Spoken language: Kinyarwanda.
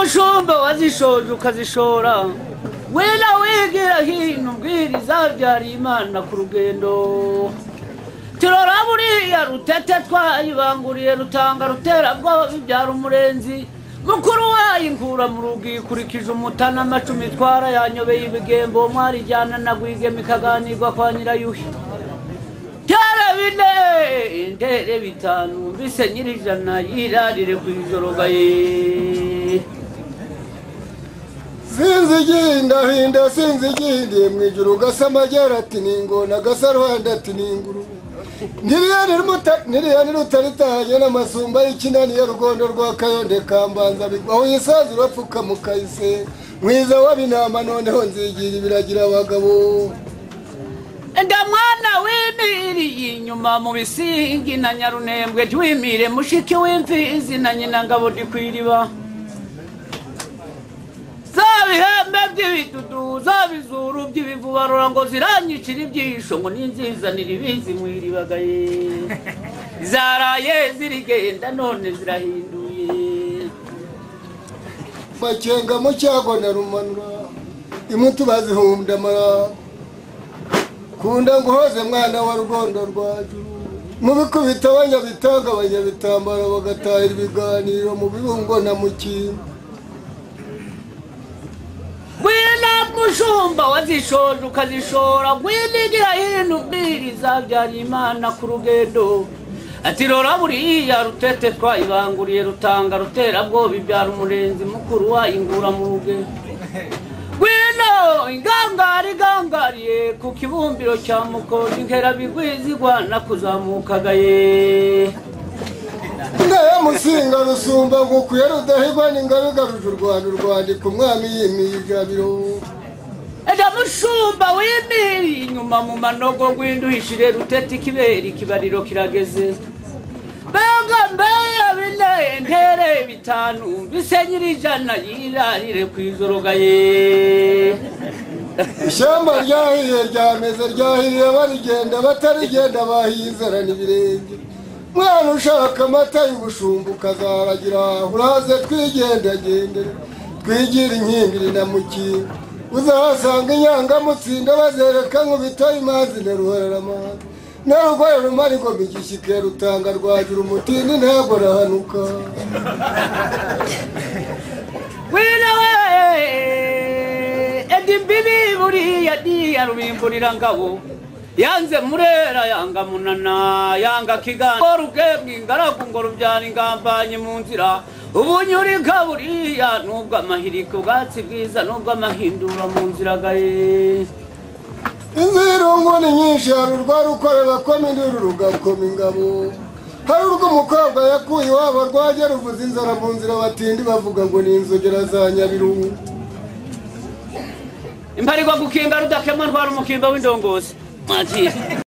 mushumba wazishoje ukazishora wena wigira hino ubwiriza byari Imana ku rugendo tirora buriya rutete twayibanguriye rutanga rutera bwo bibyara umurenzi mukuru wayinkura mu rugi kurikije umutana amacumi twara yanyobeye ibigembo mwari jyana nagwigema ikaganirwa kwa Nyirayuhi bine indere bitanu mbise nyirijana yirarire kwijorogaye sinzigindahinda sinzigindiye mwijuru gasamagera ati ningona gasarwanda ati ninguru niriyani rutaritahanye n'amasumba y'ikinani ya rugondo rwa Kayonde kambanza bigwaho yisazi bapfuka mu kayise mwiza w'abinama noneho nzigira ibiragira abagabo enda mwana w'imiri inyuma mu bisingi na Nyarunembwe twimire mushiki w'imfizi na nyina ngabo dikwiriba zabihembe by'ibidudu zabizuru by'ibivubarura ngo ziranyicira ibyisho ngo ninzizanira ibizi mwiribagaye zaraye zirigenda none zirahinduye makenga mu cyago na rumanura imutu bazihumda mara kunda nguhoze mwana wa rugondo rwajuru mu bikubita abanyabitanga abanyabitambara bagatahira ibiganiro mu birungo na mukinga wena mushumba wazishoje ukazishora gwinigira hino ubwiriza byari Imana ku rugendo ati rora buriya rutete twayibanguriye rutanga rutera bwo bibyara umurenzi mukuru wayingura mu ruge wino ingangariye ku kibumbiro cya Mukozi nkera bigwizigwa nakuzamukagaye ndaya musinga rusumba ngukuye rudahigwa n'ingabigaruje u Rwanda ku mwami y'imijabiro eda mushumba w'imiri inyuma mu manogo gwinduhishire rutete kiberi kibariro kirageze banga mbeya bine ntere bitanu bisenyirijana yirarire kwijorogaye ishyamba ryahiye ryameze ryahiriye barigenda batarigenda bahizana n'ibirenge mwana ushaka amata y'ubushumba ukazaragira uraze twigendagende twigira inkimbiri na mukinga uzahasanga inyangamutsinda bazereka nk'ubitoye imanzi na ruhararamazi narugwaye rumari ngo migishyike rutanga rwagira umutini ntabwo rahanuka wina we edi bibi buriya diya rubimburira ngabo yanze murera yanga munana yanga kiganda rugebwe ingaragu ngo rubyana ingambanye mu nzira ubunyurika buriya nubwo amahiriko bwatsi bwiza nubwo amahindura mu nzira gaye inzirungu ni nyinshi hari urwarukorera koma induru rugakoma ingabo hari urw'umukobwa yakuye iwabo rwajya ruvuza inzara mu nzira batindi bavuga ngo ni inzogera za Nyabirungu imparigwa gukinga rudakemwa ntwara umukimba w'indongozi mwakira